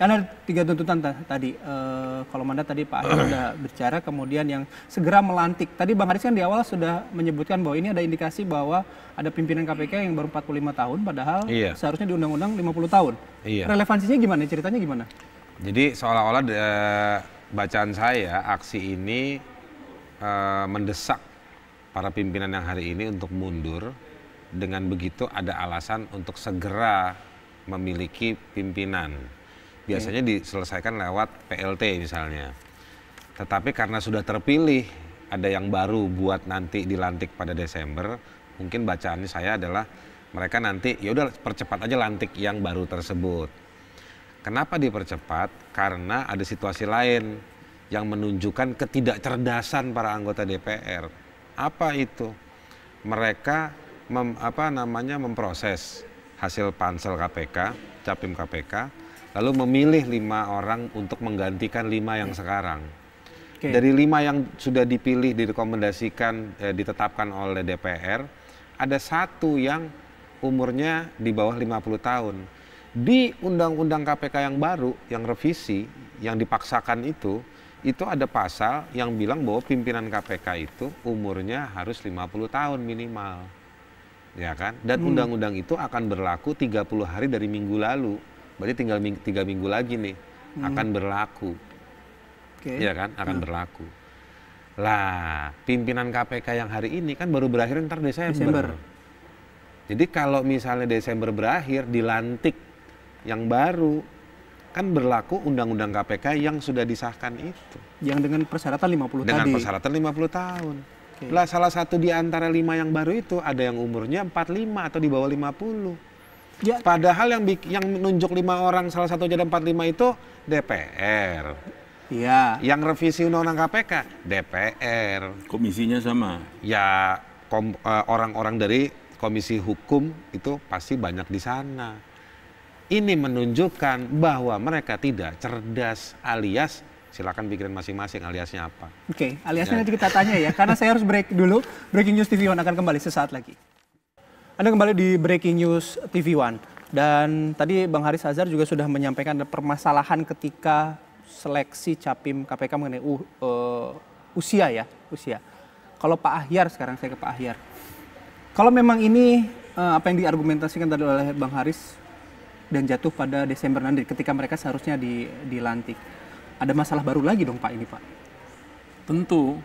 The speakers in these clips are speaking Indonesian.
Karena 3 tuntutan tadi, kalau Mandat tadi Pak Ahyar sudah bicara, kemudian yang segera melantik. Tadi Bang Haris kan di awal sudah menyebutkan bahwa ini ada indikasi bahwa ada pimpinan KPK yang baru 45 tahun, padahal seharusnya di Undang-Undang 50 tahun. Relevansinya gimana, ceritanya gimana? Jadi seolah-olah bacaan saya, aksi ini mendesak para pimpinan yang hari ini untuk mundur, dengan begitu ada alasan untuk segera memiliki pimpinan. Biasanya diselesaikan lewat PLT misalnya. Tetapi karena sudah terpilih, ada yang baru buat nanti dilantik pada Desember, mungkin bacaannya saya adalah mereka nanti ya udah percepat aja lantik yang baru tersebut. Kenapa dipercepat? Karena ada situasi lain yang menunjukkan ketidakcerdasan para anggota DPR. Apa itu? Mereka memproses hasil pansel KPK, Capim KPK, lalu memilih 5 orang untuk menggantikan 5 yang sekarang. Dari 5 yang sudah dipilih, direkomendasikan, ditetapkan oleh DPR, ada 1 yang umurnya di bawah 50 tahun. Di Undang-Undang KPK yang baru, yang revisi, yang dipaksakan itu ada pasal yang bilang bahwa pimpinan KPK itu umurnya harus 50 tahun minimal. Ya kan? Dan undang-undang itu akan berlaku 30 hari dari minggu lalu. Berarti tinggal 3 minggu lagi nih akan berlaku. Ya kan? Akan berlaku. Lah, pimpinan KPK yang hari ini kan baru berakhir ntar Desember. Jadi kalau misalnya Desember berakhir, dilantik yang baru, kan berlaku Undang-Undang KPK yang sudah disahkan itu. Yang dengan persyaratan 50 dengan tadi. Dengan persyaratan 50 tahun. Lah, salah satu di antara 5 yang baru itu ada yang umurnya 45 atau di bawah 50. Ya. Padahal yang menunjuk 5 orang, salah satu jadi 45 itu DPR. Iya. Yang revisi Undang-Undang KPK, DPR. Komisinya sama. Ya, orang-orang dari Komisi Hukum itu pasti banyak di sana. Ini menunjukkan bahwa mereka tidak cerdas, alias silakan pikirin masing-masing aliasnya apa. Oke, aliasnya nanti kita tanya ya, karena saya harus break dulu. Breaking News TV One akan kembali sesaat lagi. Anda kembali di Breaking News TV One. Dan tadi Bang Haris Azhar juga sudah menyampaikan permasalahan ketika seleksi Capim KPK mengenai usia ya, usia. Kalau Pak Ahyar, sekarang saya ke Pak Ahyar. Kalau memang ini apa yang diargumentasikan tadi oleh Bang Haris dan jatuh pada Desember nanti ketika mereka seharusnya dilantik, ada masalah baru lagi dong Pak ini Pak? Tentu,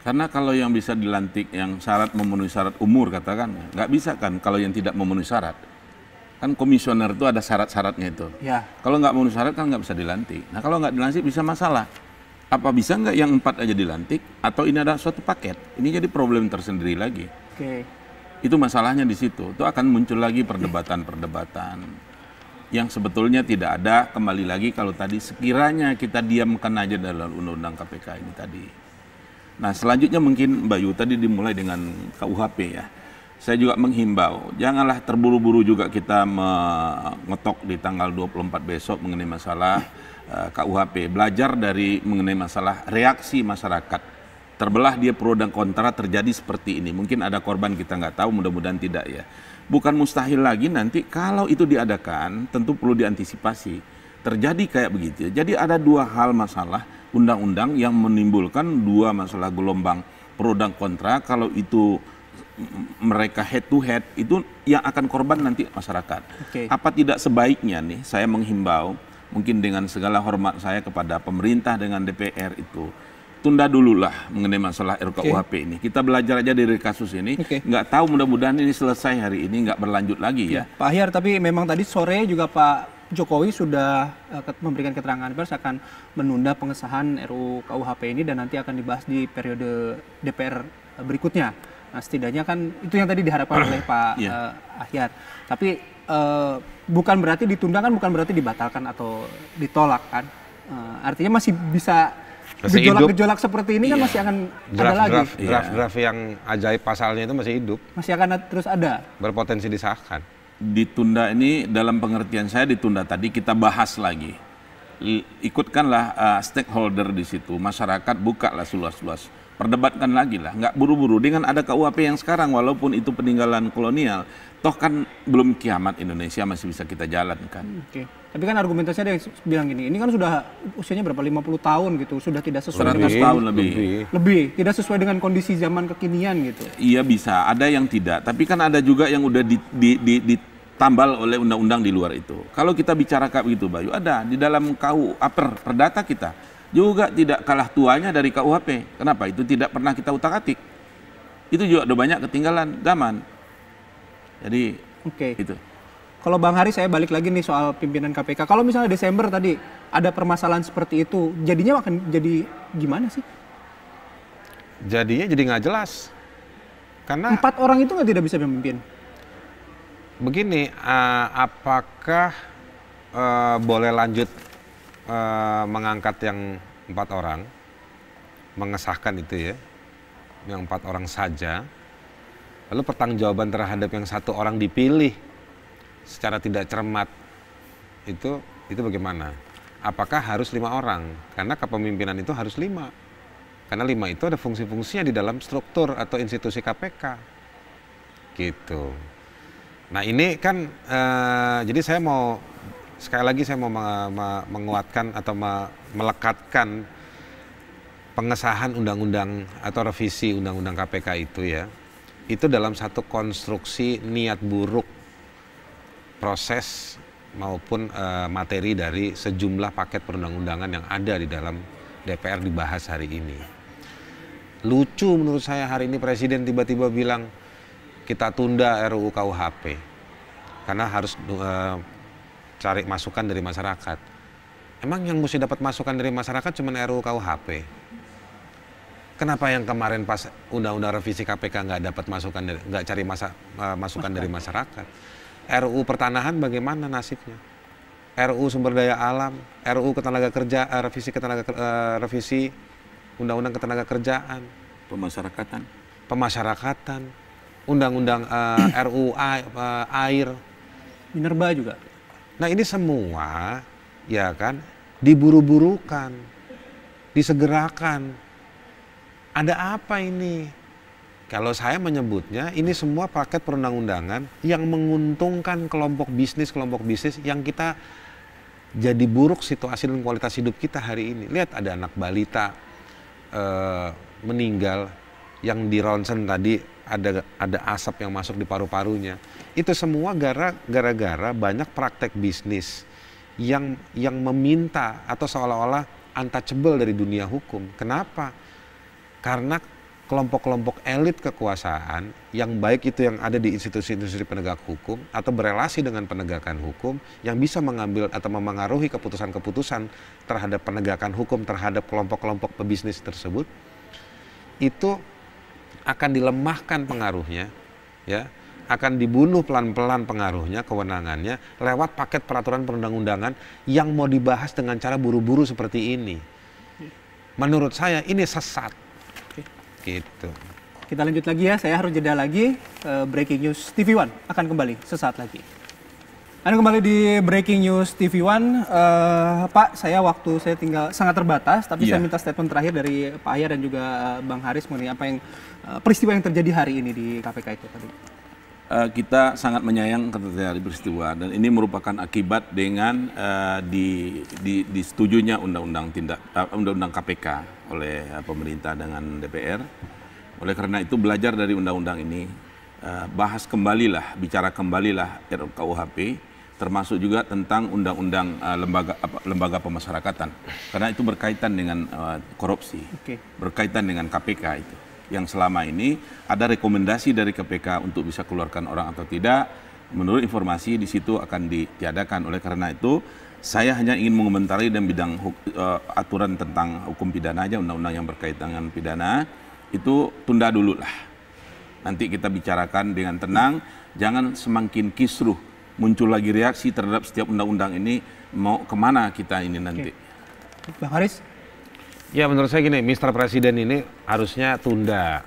karena kalau yang bisa dilantik yang syarat memenuhi syarat umur katakan, nggak bisa kan kalau yang tidak memenuhi syarat. Kan komisioner itu ada syarat-syaratnya itu. Ya. Kalau nggak memenuhi syarat kan nggak bisa dilantik. Nah kalau nggak dilantik bisa masalah. Apa bisa nggak yang 4 aja dilantik atau ini ada suatu paket? Ini jadi problem tersendiri lagi. Oke. Itu masalahnya di situ. Itu akan muncul lagi perdebatan-perdebatan yang sebetulnya tidak ada. Kembali lagi kalau tadi sekiranya kita diamkan aja dalam undang-undang KPK ini tadi. Nah selanjutnya mungkin Mbak Yu tadi dimulai dengan KUHP ya. Saya juga menghimbau, janganlah terburu-buru juga kita mengetok di tanggal 24 besok mengenai masalah KUHP. Belajar dari mengenai masalah reaksi masyarakat. Terbelah dia pro dan kontra terjadi seperti ini. Mungkin ada korban kita nggak tahu, mudah-mudahan tidak ya. Bukan mustahil lagi nanti kalau itu diadakan, tentu perlu diantisipasi. Terjadi kayak begitu. Jadi ada 2 hal masalah undang-undang yang menimbulkan 2 masalah gelombang pro dan kontra. Kalau itu mereka head to head, itu yang akan korban nanti masyarakat. Apa tidak sebaiknya nih saya menghimbau, mungkin dengan segala hormat saya kepada pemerintah dengan DPR itu, tunda dululah mengenai masalah RKUHP ini. Kita belajar aja dari kasus ini. Nggak tahu, mudah-mudahan ini selesai hari ini, nggak berlanjut lagi ya. Pak Ahyar, tapi memang tadi sore juga Pak Jokowi sudah memberikan keterangan pers akan menunda pengesahan RUU KUHP ini dan nanti akan dibahas di periode DPR berikutnya. Nah setidaknya kan itu yang tadi diharapkan oleh Pak Ahyar. Tapi bukan berarti ditunda kan, bukan berarti dibatalkan atau ditolak kan. Artinya masih bisa gejolak-gejolak seperti ini kan masih akan ada lagi. Draft yang ajaib pasalnya itu masih hidup. Masih akan terus ada. Berpotensi disahkan. Ditunda ini dalam pengertian saya ditunda tadi kita bahas lagi. Ikutkanlah stakeholder di situ, masyarakat bukalah seluas-luas. Perdebatkan lagi lah, nggak buru-buru. Dengan ada KUHP yang sekarang, walaupun itu peninggalan kolonial, toh kan belum kiamat Indonesia masih bisa kita jalankan. Tapi kan argumentasinya ada yang bilang gini, ini kan sudah usianya berapa, 50 tahun gitu, sudah tidak sesuai 100 dengan tahun lebih. tidak sesuai dengan kondisi zaman kekinian gitu. Iya bisa, ada yang tidak. Tapi kan ada juga yang udah ditambal oleh undang-undang di luar itu. Kalau kita bicara kayak begitu, Bayu, ada di dalam KU Perdata kita juga tidak kalah tuanya dari KUHP. Kenapa? Itu tidak pernah kita utak-atik. Itu juga udah banyak ketinggalan zaman. Jadi itu. Kalau Bang Haris, saya balik lagi nih soal pimpinan KPK. Kalau misalnya Desember tadi ada permasalahan seperti itu, jadinya akan jadi gimana sih? Jadinya jadi nggak jelas. Karena 4 orang itu nggak tidak bisa memimpin. Begini, apakah boleh lanjut mengangkat yang 4 orang, mengesahkan itu ya, yang 4 orang saja, lalu pertanggungjawaban terhadap yang 1 orang dipilih secara tidak cermat, itu bagaimana? Apakah harus 5 orang? Karena kepemimpinan itu harus 5. Karena 5 itu ada fungsi-fungsinya di dalam struktur atau institusi KPK. Gitu. Nah ini kan, jadi saya mau, sekali lagi saya mau menguatkan atau melekatkan pengesahan undang-undang atau revisi undang-undang KPK itu ya, itu dalam satu konstruksi niat buruk proses maupun materi dari sejumlah paket perundang-undangan yang ada di dalam DPR dibahas hari ini. Lucu menurut saya hari ini Presiden tiba-tiba bilang kita tunda RUU KUHP karena harus cari masukan dari masyarakat. Emang yang mesti dapat masukan dari masyarakat cuma RUU KUHP? Kenapa yang kemarin pas undang-undang revisi KPK nggak dapat masukan, nggak cari masukan dari masyarakat? RUU pertanahan bagaimana nasibnya? RUU sumber daya alam, RUU ketenaga kerja, revisi undang-undang ketenaga kerjaan, pemasyarakatan, undang-undang RUU air, minerba juga. Nah ini semua ya kan diburu-burukan, disegerakan. Ada apa ini? Kalau saya menyebutnya ini semua paket perundang-undangan yang menguntungkan kelompok bisnis yang kita jadi buruk situasi dan kualitas hidup kita hari ini. Lihat ada anak balita meninggal yang di ronsen tadi ada asap yang masuk di paru-parunya. Itu semua gara-gara banyak praktek bisnis yang meminta atau seolah-olah untouchable dari dunia hukum. Kenapa? Karena kelompok-kelompok elit kekuasaan yang baik itu yang ada di institusi-institusi penegak hukum atau berelasi dengan penegakan hukum yang bisa mengambil atau memengaruhi keputusan-keputusan terhadap penegakan hukum terhadap kelompok-kelompok pebisnis tersebut, itu akan dilemahkan pengaruhnya, ya, akan dibunuh pelan-pelan pengaruhnya, kewenangannya lewat paket peraturan perundang-undangan yang mau dibahas dengan cara buru-buru seperti ini. Menurut saya ini sesat. Gitu. Kita lanjut lagi ya, saya harus jeda lagi. Breaking News TV One akan kembali sesaat lagi. Anda kembali di Breaking News TV One. Pak, waktu saya tinggal sangat terbatas, tapi saya minta statement terakhir dari Pak Ahyar dan juga Bang Haris mengenai apa yang peristiwa yang terjadi hari ini di KPK itu tadi. Kita sangat menyayangkan terjadi peristiwa dan ini merupakan akibat dengan disetujunya undang-undang KPK oleh pemerintah dengan DPR. Oleh karena itu belajar dari undang-undang ini, bicara kembalilah RUU KUHP, termasuk juga tentang undang-undang lembaga pemasyarakatan, karena itu berkaitan dengan korupsi, berkaitan dengan KPK itu. Yang selama ini ada rekomendasi dari KPK untuk bisa keluarkan orang atau tidak, menurut informasi di situ akan ditiadakan. Oleh karena itu saya hanya ingin mengomentari dan bidang aturan tentang hukum pidana aja, undang-undang yang berkaitan dengan pidana itu tunda dulu lah. Nanti kita bicarakan dengan tenang, jangan semakin kisruh muncul lagi reaksi terhadap setiap undang-undang ini, mau kemana kita ini nanti. Bang Haris? Ya menurut saya gini, Mr. Presiden ini harusnya tunda.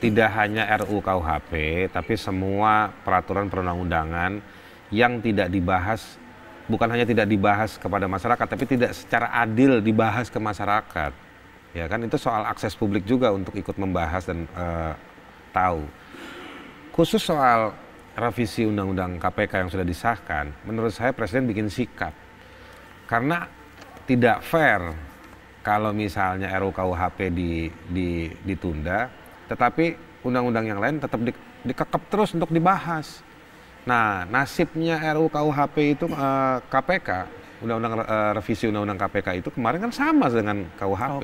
Tidak hanya RUU KUHP, tapi semua peraturan perundang-undangan yang tidak dibahas, bukan hanya tidak dibahas kepada masyarakat, tapi tidak secara adil dibahas ke masyarakat. Ya kan, itu soal akses publik juga untuk ikut membahas dan tahu. Khusus soal revisi undang-undang KPK yang sudah disahkan, menurut saya Presiden bikin sikap. Karena tidak fair kalau misalnya RUU-KUHP ditunda, tetapi undang-undang yang lain tetap dikekep terus untuk dibahas. Nah, nasibnya RUU-KUHP itu KPK, revisi undang-undang KPK itu kemarin kan sama dengan KUHP.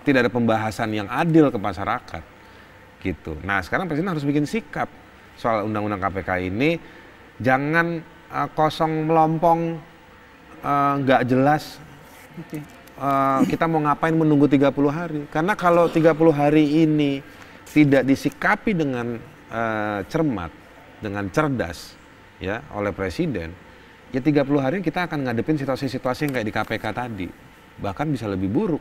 Tidak ada pembahasan yang adil ke masyarakat. Gitu. Nah, sekarang Presiden harus bikin sikap soal undang-undang KPK ini, jangan kosong melompong, nggak jelas. Kita mau ngapain menunggu 30 hari? Karena kalau 30 hari ini tidak disikapi dengan cermat, dengan cerdas, ya, oleh Presiden, ya 30 hari kita akan ngadepin situasi-situasi yang kayak di KPK tadi, bahkan bisa lebih buruk.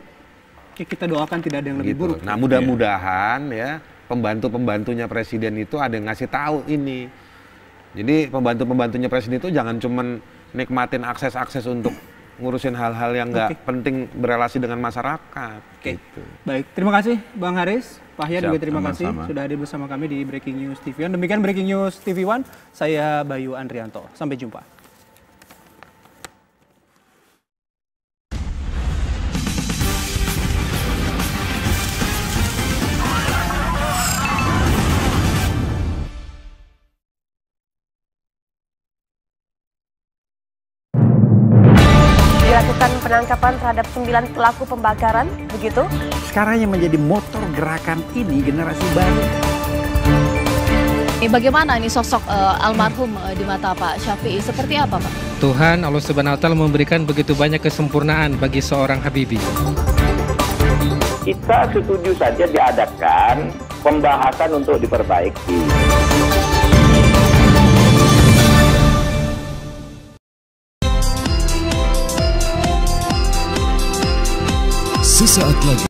Kita doakan tidak ada yang lebih buruk. Nah, mudah-mudahan ya pembantu-pembantunya Presiden itu ada yang ngasih tahu ini. Jadi pembantu-pembantunya Presiden itu jangan cuman nikmatin akses-akses untuk ngurusin hal-hal yang nggak penting berelasi dengan masyarakat. Gitu. Baik, terima kasih Bang Haris. Pak Yahya juga terima kasih sudah hadir bersama kami di Breaking News TV One. Demikian Breaking News TV One, saya Bayu Andrianto. Sampai jumpa. Dilakukan penangkapan terhadap 9 pelaku pembakaran, begitu? Sekarang yang menjadi motor gerakan ini generasi baru. Bagaimana ini sosok almarhum di mata Pak Syafi'i? Seperti apa, Pak? Tuhan Allah Subhanahu wa Ta'ala memberikan begitu banyak kesempurnaan bagi seorang Habibie. Kita setuju saja diadakan pembahasan untuk diperbaiki. Sesaat lagi.